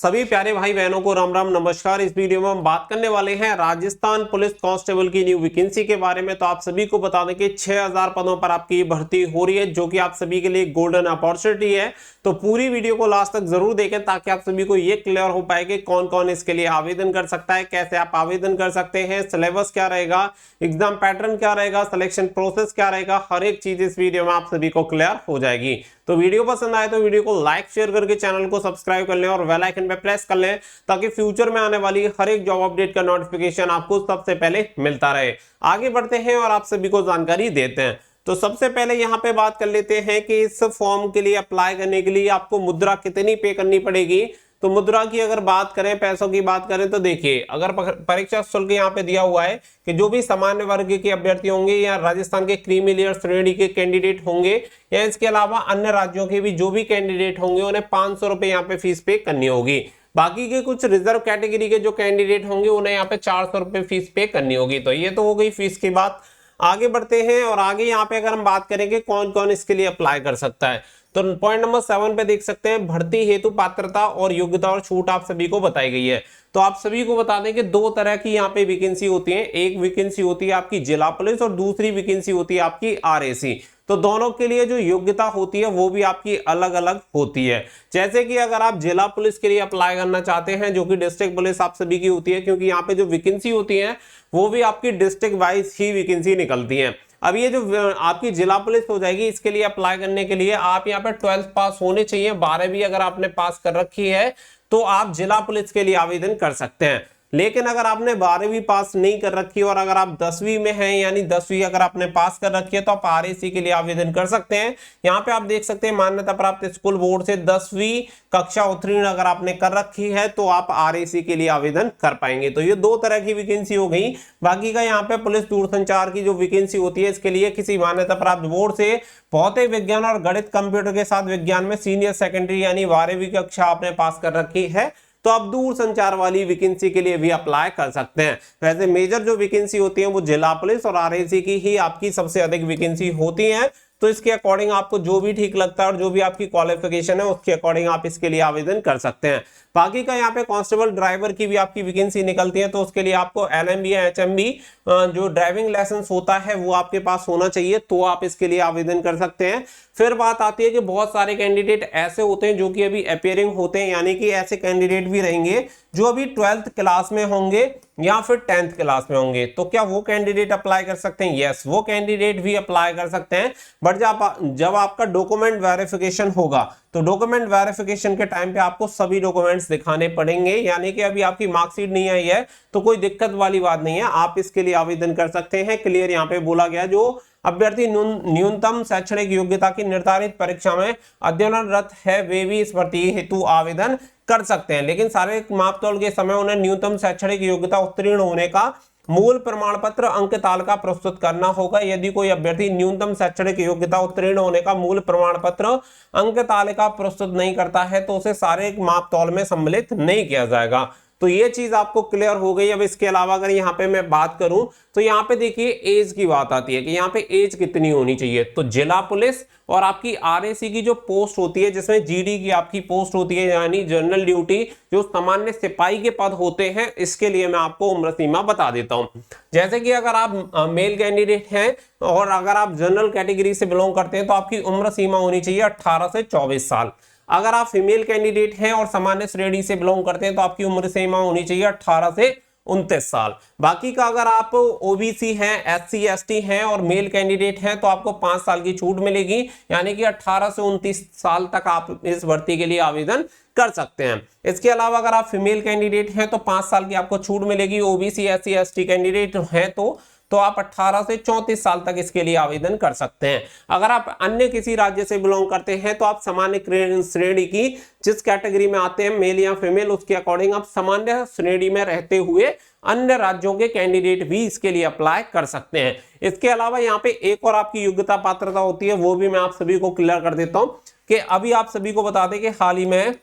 सभी प्यारे भाई बहनों को राम राम नमस्कार। इस वीडियो में हम बात करने वाले हैं राजस्थान पुलिस कांस्टेबल की न्यू वैकेंसी के बारे में। तो आप सभी को बता दें कि 6000 पदों पर आपकी भर्ती हो रही है, जो कि आप सभी के लिए गोल्डन अपॉर्चुनिटी है। तो पूरी वीडियो को लास्ट तक जरूर देखें ताकि आप सभी को ये क्लियर हो पाए कि कौन कौन इसके लिए आवेदन कर सकता है, कैसे आप आवेदन कर सकते हैं, सिलेबस क्या रहेगा, एग्जाम पैटर्न क्या रहेगा, सिलेक्शन प्रोसेस क्या रहेगा, हर एक चीज इस वीडियो में आप सभी को क्लियर हो जाएगी। तो वीडियो पसंद आए तो वीडियो को लाइक शेयर करके चैनल को सब्सक्राइब कर लें और बेल आइकन पे प्रेस कर लें ताकि फ्यूचर में आने वाली हर एक जॉब अपडेट का नोटिफिकेशन आपको सबसे पहले मिलता रहे। आगे बढ़ते हैं और आप सभी को जानकारी देते हैं। तो सबसे पहले यहाँ पे बात कर लेते हैं कि इस फॉर्म के लिए अप्लाई करने के लिए आपको मुद्रा कितनी पे करनी पड़ेगी। तो मुद्रा की अगर बात करें, पैसों की बात करें, तो देखिए अगर परीक्षा शुल्क यहाँ पे दिया हुआ है कि जो भी सामान्य वर्ग के अभ्यर्थी होंगे या राजस्थान के क्रीमी लेयर श्रेणी के कैंडिडेट होंगे या इसके अलावा अन्य राज्यों के भी जो भी कैंडिडेट होंगे उन्हें 500 रुपए यहाँ पे फीस पे करनी होगी। बाकी के कुछ रिजर्व कैटेगरी के जो कैंडिडेट होंगे उन्हें यहाँ पे 400 रुपए फीस पे करनी होगी। तो ये तो हो गई फीस की बात। आगे बढ़ते हैं और आगे यहाँ पे अगर हम बात करेंगे कौन कौन इसके लिए अप्लाई कर सकता है, तो पॉइंट नंबर 7 पे देख सकते हैं भर्ती हेतु पात्रता और योग्यता और छूट आप सभी को बताई गई है। तो आप सभी को बता दें कि दो तरह की यहाँ पे वैकेंसी होती है। एक वैकेंसी होती है आपकी जिला पुलिस और दूसरी वैकेंसी होती है आपकी आरएसी। तो दोनों के लिए जो योग्यता होती है वो भी आपकी अलग अलग होती है। जैसे कि अगर आप जिला पुलिस के लिए अप्लाई करना चाहते हैं, जो कि डिस्ट्रिक्ट पुलिस आप सभी की होती है, क्योंकि यहाँ पे जो वैकेंसी होती है वो भी आपकी डिस्ट्रिक्ट वाइज ही वैकेंसी निकलती है। अब ये जो आपकी जिला पुलिस हो जाएगी, इसके लिए अप्लाई करने के लिए आप यहाँ पे 12th पास होने चाहिए। 12वीं अगर आपने पास कर रखी है तो आप जिला पुलिस के लिए आवेदन कर सकते हैं। लेकिन अगर आपने 12वीं पास नहीं कर रखी और अगर आप 10वीं में हैं, यानी 10वीं अगर आपने पास कर रखी है, तो आप आरएसी के लिए आवेदन कर सकते हैं। यहाँ पे आप देख सकते हैं मान्यता प्राप्त स्कूल बोर्ड से 10वीं कक्षा उत्तीर्ण अगर आपने कर रखी है तो आप आरएसी के लिए आवेदन कर पाएंगे। तो ये दो तरह की वैकेंसी हो गई। बाकी का यहाँ पे पुलिस दूरसंचार की जो वैकेंसी होती है, इसके लिए किसी मान्यता प्राप्त बोर्ड से भौतिक विज्ञान और गणित कंप्यूटर के साथ विज्ञान में सीनियर सेकेंडरी यानी 12वीं कक्षा आपने पास कर रखी है तो आप दूर संचार वाली वैकेंसी के लिए भी अप्लाई कर सकते हैं। वैसे मेजर जो वैकेंसी होती है वो जिला पुलिस और आरएसी की ही आपकी सबसे अधिक वैकेंसी होती है। तो इसके अकॉर्डिंग आपको जो भी ठीक लगता है और जो भी आपकी क्वालिफिकेशन है उसके अकॉर्डिंग आप इसके लिए आवेदन कर सकते हैं। बाकी का यहाँ पे कांस्टेबल ड्राइवर की भी आपकी वैकेंसी निकलती है, तो उसके लिए आपको एलएमबी या एचएमबी जो ड्राइविंग लाइसेंस होता है वो आपके पास होना चाहिए, तो आप इसके लिए आवेदन कर सकते हैं। फिर बात आती है कि बहुत सारे कैंडिडेट ऐसे होते हैं जो कि अभी अपियरिंग होते हैं, यानी कि ऐसे कैंडिडेट भी रहेंगे जो अभी 12th क्लास में होंगे या फिर 10th क्लास में होंगे। तो क्या वो कैंडिडेट अप्लाई कर सकते हैं? यस, वो कैंडिडेट भी अप्लाई कर सकते हैं। बट जब आपका डॉक्यूमेंट वेरिफिकेशन होगा तो डॉक्यूमेंट वेरिफिकेशन के टाइम पे आपको सभी डॉक्यूमेंट्स दिखाने पड़ेंगे, यानी कि अभी आपकी मार्कशीट नहीं आई है तो कोई दिक्कत वाली बात नहीं है, आप इसके लिए आवेदन कर सकते हैं। क्लियर यहाँ पे बोला गया जो अभ्यर्थी न्यूनतम शैक्षणिक योग्यता की निर्धारित परीक्षा में अध्ययनरत है वे भी इस भर्ती हेतु आवेदन कर सकते हैं। लेकिन सारे मापतौल के समय उन्हें न्यूनतम शैक्षणिक योग्यता उत्तीर्ण होने का मूल प्रमाण पत्र अंक तालिका प्रस्तुत करना होगा। यदि कोई अभ्यर्थी न्यूनतम शैक्षणिक योग्यता उत्तीर्ण होने का मूल प्रमाण पत्र अंक तालिका प्रस्तुत नहीं करता है तो उसे सारे मापतौल में सम्मिलित नहीं किया जाएगा। तो ये चीज आपको क्लियर हो गई। अब इसके अलावा अगर यहाँ पे मैं बात करूं तो यहाँ पे देखिए एज की बात आती है कि यहाँ पे एज कितनी होनी चाहिए। तो जिला पुलिस और आपकी आरएसी की जो पोस्ट होती है जिसमें जीडी की आपकी पोस्ट होती है यानी जनरल ड्यूटी, जो सामान्य सिपाही के पद होते हैं, इसके लिए मैं आपको उम्र सीमा बता देता हूं। जैसे कि अगर आप मेल कैंडिडेट हैं और अगर आप जनरल कैटेगरी से बिलोंग करते हैं तो आपकी उम्र सीमा होनी चाहिए 18 से 24 साल। अगर आप फीमेल कैंडिडेट हैं और सामान्य श्रेणी से बिलोंग करते हैं तो आपकी उम्र सीमा होनी चाहिए 18 से 29 साल। बाकी का अगर आप ओबीसी हैं, एससी एसटी हैं और मेल कैंडिडेट हैं तो आपको 5 साल की छूट मिलेगी, यानी कि 18 से 29 साल तक आप इस भर्ती के लिए आवेदन कर सकते हैं। इसके अलावा अगर आप फीमेल कैंडिडेट हैं तो 5 साल की आपको छूट मिलेगी। ओबीसी एससी एसटी कैंडिडेट हैं तो आप 18 से 34 साल तक इसके लिए आवेदन कर सकते हैं। अगर आप अन्य किसी राज्य से बिलोंग करते हैं तो आप सामान्य श्रेणी की जिस कैटेगरी में आते हैं मेल या फीमेल, उसके अकॉर्डिंग आप सामान्य श्रेणी में रहते हुए अन्य राज्यों के कैंडिडेट भी इसके लिए अप्लाई कर सकते हैं। इसके अलावा यहाँ पे एक और आपकी योग्यता पात्रता होती है, वो भी मैं आप सभी को क्लियर कर देता हूं कि अभी आप सभी को बता दें कि हाल ही में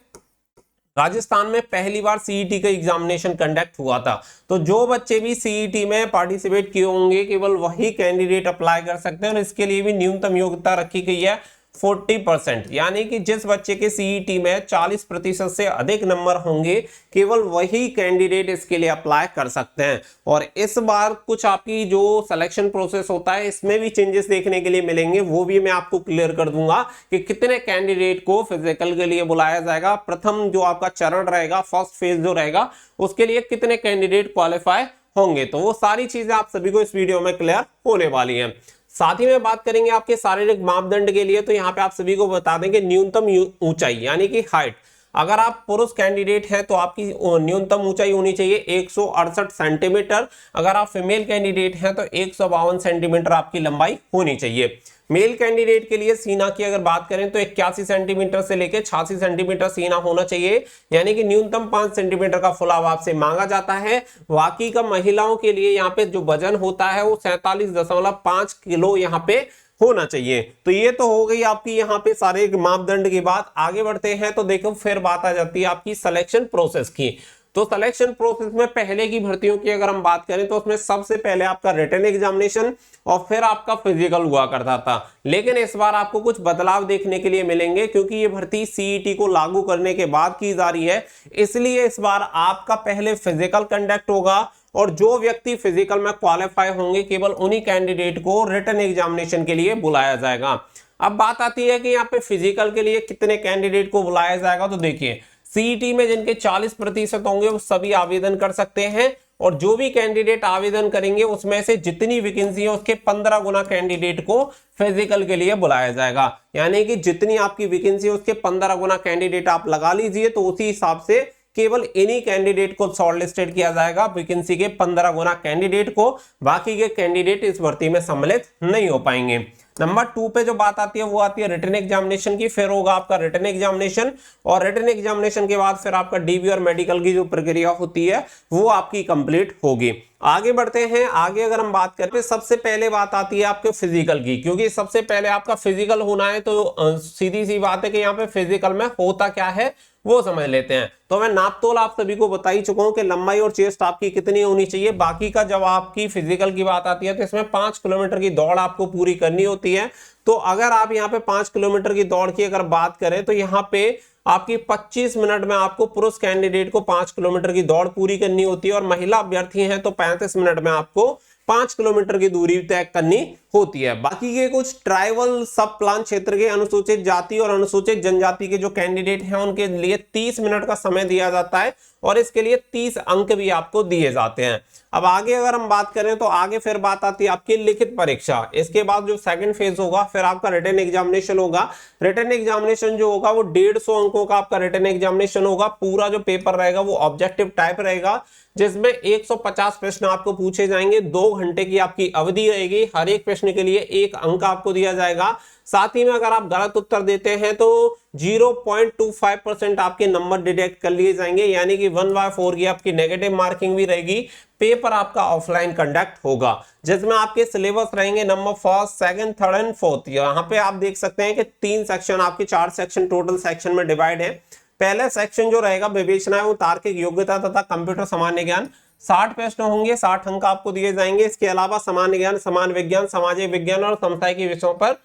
राजस्थान में पहली बार सीईटी का एग्जामिनेशन कंडक्ट हुआ था। तो जो बच्चे भी सीईटी में पार्टिसिपेट किए होंगे केवल वही कैंडिडेट अप्लाई कर सकते हैं और इसके लिए भी न्यूनतम योग्यता रखी गई है 40%, यानी कि जिस बच्चे के सीईटी में 40% से अधिक नंबर होंगे केवल वही कैंडिडेट इसके लिए अप्लाई कर सकते हैं। और इस बार कुछ आपकी जो सिलेक्शन प्रोसेस होता है इसमें भी चेंजेस देखने के लिए मिलेंगे, वो भी मैं आपको क्लियर कर दूंगा कि कितने कैंडिडेट को फिजिकल के लिए बुलाया जाएगा। प्रथम जो आपका चरण रहेगा, फर्स्ट फेज जो रहेगा, उसके लिए कितने कैंडिडेट क्वालिफाई होंगे, तो वो सारी चीजें आप सभी को इस वीडियो में क्लियर होने वाली हैं। साथ ही में बात करेंगे आपके शारीरिक मापदंड के लिए, तो यहाँ पे आप सभी को बता देंगे न्यूनतम ऊंचाई यानी कि हाइट। अगर आप पुरुष कैंडिडेट हैं तो आपकी न्यूनतम ऊंचाई होनी चाहिए 168 सेंटीमीटर। अगर आप फीमेल कैंडिडेट हैं तो 152 सेंटीमीटर आपकी लंबाई होनी चाहिए। मेल कैंडिडेट के लिए सीना की अगर बात करें तो 81 सेंटीमीटर से लेकर 86 सेंटीमीटर सीना होना चाहिए, यानी कि न्यूनतम 5 सेंटीमीटर का फुलाव आपसे मांगा जाता है। बाकी का महिलाओं के लिए यहाँ पे जो वजन होता है वो 47.5 किलो यहाँ पे होना चाहिए। तो ये तो हो गई आपकी यहाँ पे सारे मापदंड की बात। आगे बढ़ते हैं तो देखो फिर बात आ जाती है आपकी सिलेक्शन प्रोसेस की। तो सिलेक्शन प्रोसेस में पहले की भर्तियों की अगर हम बात करें तो उसमें सबसे पहले आपका रिटन एग्जामिनेशन और फिर आपका फिजिकल हुआ करता था। लेकिन इस बार आपको कुछ बदलाव देखने के लिए मिलेंगे, क्योंकि ये भर्ती सीईटी को लागू करने के बाद की जा रही है, इसलिए इस बार आपका पहले फिजिकल कंडक्ट होगा और जो व्यक्ति फिजिकल में क्वालिफाई होंगे केवल उन्हीं कैंडिडेट को रिटन एग्जामिनेशन के लिए बुलाया जाएगा। अब बात आती है कि यहाँ पे फिजिकल के लिए कितने कैंडिडेट को बुलाया जाएगा। तो देखिए सीईटी में जिनके 40% होंगे वो सभी आवेदन कर सकते हैं, और जो भी कैंडिडेट आवेदन करेंगे उसमें से जितनी वैकेंसी है उसके 15 गुना कैंडिडेट को फिजिकल के लिए बुलाया जाएगा। यानी कि जितनी आपकी वैकेंसी है उसके 15 गुना कैंडिडेट आप लगा लीजिए, तो उसी हिसाब से केवल इन्हीं कैंडिडेट को शॉर्टलिस्टेड किया जाएगा, वैकेंसी के 15 गुना कैंडिडेट को। बाकी के कैंडिडेट इस भर्ती में सम्मिलित नहीं हो पाएंगे। नंबर 2 पे जो बात आती है वो आती है रिटन एग्जामिनेशन की। फिर होगा आपका रिटन एग्जामिनेशन, और रिटन एग्जामिनेशन के बाद फिर आपका डीबी और मेडिकल की जो प्रक्रिया होती है वो आपकी कंप्लीट होगी। आगे बढ़ते हैं। आगे अगर हम बात करें, सबसे पहले बात आती है आपके फिजिकल की, क्योंकि सबसे पहले आपका फिजिकल होना है। तो सीधी सी बात है कि यहाँ पे फिजिकल में होता क्या है वो समझ लेते हैं। तो मैं नापतोल आप सभी को बता ही चुका हूं कि लंबाई और चेस्ट आपकी कितनी होनी चाहिए। बाकी का जब आपकी फिजिकल की बात आती है तो इसमें 5 किलोमीटर की दौड़ आपको पूरी करनी होती है। तो अगर आप यहाँ पे 5 किलोमीटर की दौड़ की अगर बात करें तो यहाँ पे आपकी 25 मिनट में आपको पुरुष कैंडिडेट को 5 किलोमीटर की दौड़ पूरी करनी होती है, और महिला अभ्यर्थी हैं तो 35 मिनट में आपको 5 किलोमीटर की दूरी तय करनी होती है। बाकी के कुछ ट्राइबल सब प्लान क्षेत्र के अनुसूचित जाति और अनुसूचित जनजाति के जो कैंडिडेट हैं उनके लिए 30 मिनट का समय दिया जाता है, और इसके लिए 30 अंक भी आपको दिए जाते हैं। अब आगे अगर हम बात करें तो आगे फिर बात आती है आपकी लिखित परीक्षा। इसके बाद जो सेकंड फेज होगा फिर आपका रिटन एग्जामिनेशन होगा। रिटन एग्जामिनेशन जो होगा वो 150 अंकों का आपका रिटन एग्जामिनेशन होगा। पूरा जो पेपर रहेगा वो ऑब्जेक्टिव टाइप रहेगा, जिसमें 150 प्रश्न आपको पूछे जाएंगे। 2 घंटे की आपकी अवधि रहेगी। हर एक प्रश्न के लिए 1 अंक आपको दिया जाएगा। साथ ही में अगर आप गलत उत्तर देते हैं तो 0.25% आपके नंबर डिडक्ट कर लिए जाएंगे, यानी कि 1/4 की आपकी नेगेटिव मार्किंग भी रहेगी। पेपर आपका ऑफलाइन कंडक्ट होगा, जिसमें आपके सिलेबस रहेंगे नंबर 1, 2, 3 एंड 4। यहाँ पे आप देख सकते हैं कि 3 सेक्शन आपके 4 सेक्शन टोटल सेक्शन में डिवाइड है। पहले सेक्शन जो रहेगा विवेचना एवं तार्किक योग्यता तथा कंप्यूटर सामान्य ज्ञान, 60 प्रश्न होंगे, 60 अंक आपको दिए जाएंगे। इसके अलावा सामान्य ज्ञान, समाज विज्ञान, सामाजिक विज्ञान और समसामयिक के विषयों पर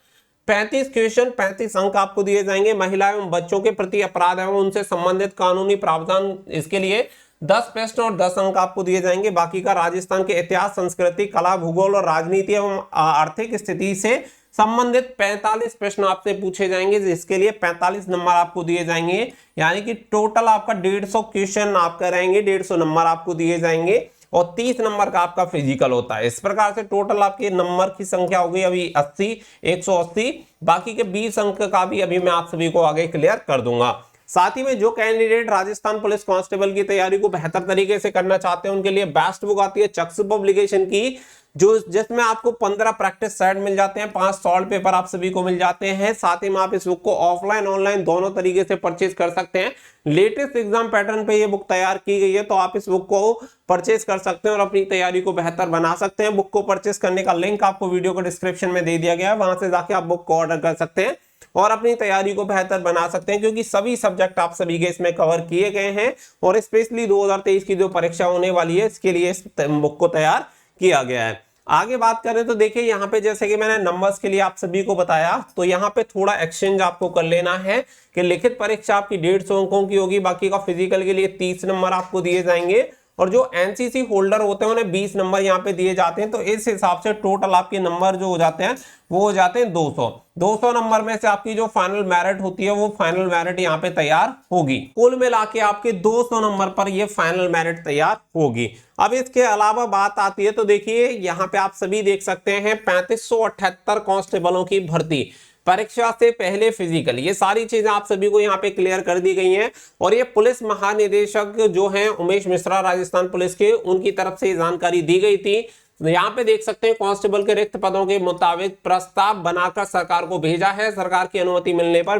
35 क्वेश्चन, 35 अंक आपको दिए जाएंगे। महिला एवं बच्चों के प्रति अपराध एवं उनसे संबंधित कानूनी प्रावधान, इसके लिए 10 प्रश्न और 10 अंक आपको दिए जाएंगे। बाकी का राजस्थान के इतिहास, संस्कृति, कला, भूगोल और राजनीति एवं आर्थिक स्थिति से संबंधित 45 प्रश्न आपसे पूछे जाएंगे, जिसके लिए 45 नंबर आपको दिए जाएंगे। यानी कि टोटल आपका 150 क्वेश्चन आपका रहेंगे, 150 नंबर आपको दिए जाएंगे, और 30 नंबर का आपका फिजिकल होता है। इस प्रकार से टोटल आपके नंबर की संख्या हो गई अभी 80, 180। बाकी के 20 अंक का भी अभी मैं आप सभी को आगे क्लियर कर दूंगा। साथ ही में जो कैंडिडेट राजस्थान पुलिस कांस्टेबल की तैयारी को बेहतर तरीके से करना चाहते हैं उनके लिए बेस्ट बुक आती है चक्स पब्लिकेशन की, जो जिसमें आपको 15 प्रैक्टिस सेट मिल जाते हैं, 5 सॉल्व पेपर आप सभी को मिल जाते हैं। साथ ही में आप इस बुक को ऑफलाइन ऑनलाइन दोनों तरीके से परचेज कर सकते हैं। लेटेस्ट एग्जाम पैटर्न पे ये बुक तैयार की गई है, तो आप इस बुक को परचेज कर सकते हैं और अपनी तैयारी को बेहतर बना सकते हैं। बुक को परचेज करने का लिंक आपको वीडियो को डिस्क्रिप्शन में दे दिया गया है, वहां से जाके आप बुक को ऑर्डर कर सकते हैं और अपनी तैयारी को बेहतर बना सकते हैं, क्योंकि सभी सब्जेक्ट आप सभी के इसमें कवर किए गए हैं और स्पेशली 2023 की जो परीक्षा होने वाली है इसके लिए इस बुक को तैयार किया गया है। आगे बात करें तो देखिए यहाँ पे जैसे कि मैंने नंबर्स के लिए आप सभी को बताया, तो यहाँ पे थोड़ा एक्सचेंज आपको कर लेना है कि लिखित परीक्षा आपकी 150 अंकों की होगी, बाकी का फिजिकल के लिए 30 नंबर आपको दिए जाएंगे और जो एनसीसी होल्डर होते हैं उन्हें 20 नंबर यहाँ पे दिए जाते हैं। तो इस हिसाब से टोटल आपके नंबर जो हो जाते हैं वो हो जाते हैं 200 नंबर में से आपकी जो फाइनल मेरिट होती है वो फाइनल मेरिट यहाँ पे तैयार होगी। कुल मिला के आपके 200 नंबर पर ये फाइनल मेरिट तैयार होगी। अब इसके अलावा बात आती है तो देखिए यहाँ पे आप सभी देख सकते हैं 3578 कांस्टेबलों की भर्ती, परीक्षा से पहले फिजिकल, ये सारी चीजें आप सभी को यहाँ पे क्लियर कर दी गई हैं। और ये पुलिस महानिदेशक जो हैं उमेश मिश्रा राजस्थान पुलिस के, उनकी तरफ से जानकारी दी गई थी। यहाँ पे देख सकते हैं कांस्टेबल के रिक्त पदों के मुताबिक प्रस्ताव बनाकर सरकार को भेजा है, सरकार की अनुमति मिलने पर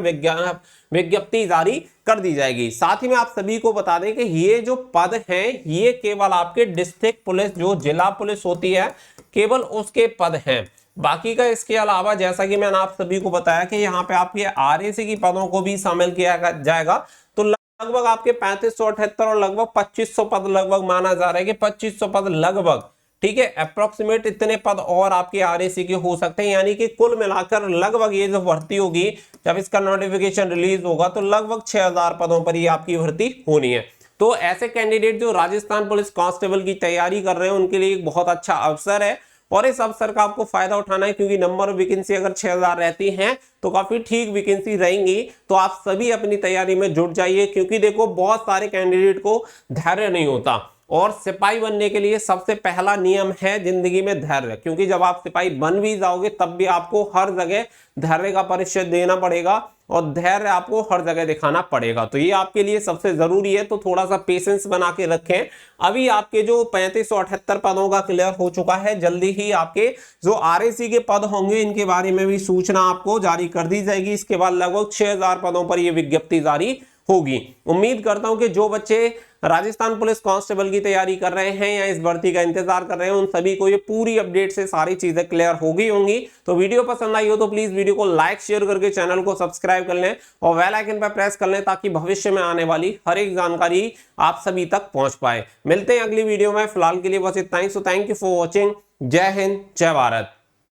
विज्ञप्ति जारी कर दी जाएगी। साथ ही में आप सभी को बता दें कि ये जो पद हैं ये केवल आपके डिस्ट्रिक्ट पुलिस, जो जिला पुलिस होती है, केवल उसके पद हैं। बाकी का इसके अलावा जैसा कि मैंने आप सभी को बताया कि यहाँ पे आपके आरएसी की पदों को भी शामिल किया जाएगा। तो लगभग आपके 3578 और लगभग 2500 पद लगभग माना जा रहा है कि 2500 पद लगभग, ठीक है, अप्रोक्सीमेट इतने पद और आपके आरएसी के हो सकते हैं। यानी कि कुल मिलाकर लगभग ये जो भर्ती होगी, जब इसका नोटिफिकेशन रिलीज होगा तो लगभग 6000 पदों पर ये आपकी भर्ती होनी है। तो ऐसे कैंडिडेट जो राजस्थान पुलिस कांस्टेबल की तैयारी कर रहे हैं उनके लिए एक बहुत अच्छा अवसर है और इस अवसर का आपको फायदा उठाना है, क्योंकि नंबर ऑफ वैकेंसी अगर 6000 रहती हैं तो काफी ठीक वैकेंसी रहेंगी। तो आप सभी अपनी तैयारी में जुट जाइए, क्योंकि देखो बहुत सारे कैंडिडेट को धैर्य नहीं होता और सिपाही बनने के लिए सबसे पहला नियम है जिंदगी में धैर्य, क्योंकि जब आप सिपाही बन भी जाओगे तब भी आपको हर जगह धैर्य का परिचय देना पड़ेगा और धैर्य आपको हर जगह दिखाना पड़ेगा। तो ये आपके लिए सबसे जरूरी है, तो थोड़ा सा पेशेंस बना के रखें। अभी आपके जो 3578 पदों का क्लियर हो चुका है, जल्दी ही आपके जो आरएसी के पद होंगे इनके बारे में भी सूचना आपको जारी कर दी जाएगी। इसके बाद लगभग 6000 पदों पर यह विज्ञप्ति जारी होगी। उम्मीद करता हूं कि जो बच्चे राजस्थान पुलिस कांस्टेबल की तैयारी कर रहे हैं या इस भर्ती का इंतजार कर रहे हैं, उन सभी को ये पूरी अपडेट से सारी चीजें क्लियर हो गई होंगी। तो वीडियो पसंद आई हो तो प्लीज वीडियो को लाइक शेयर करके चैनल को सब्सक्राइब कर लें और बेल आइकन पर प्रेस कर लें, ताकि भविष्य में आने वाली हर एक जानकारी आप सभी तक पहुंच पाए। मिलते हैं अगली वीडियो में, फिलहाल के लिए बस इतना ही। So thank you for watching. जय हिंद, जय भारत।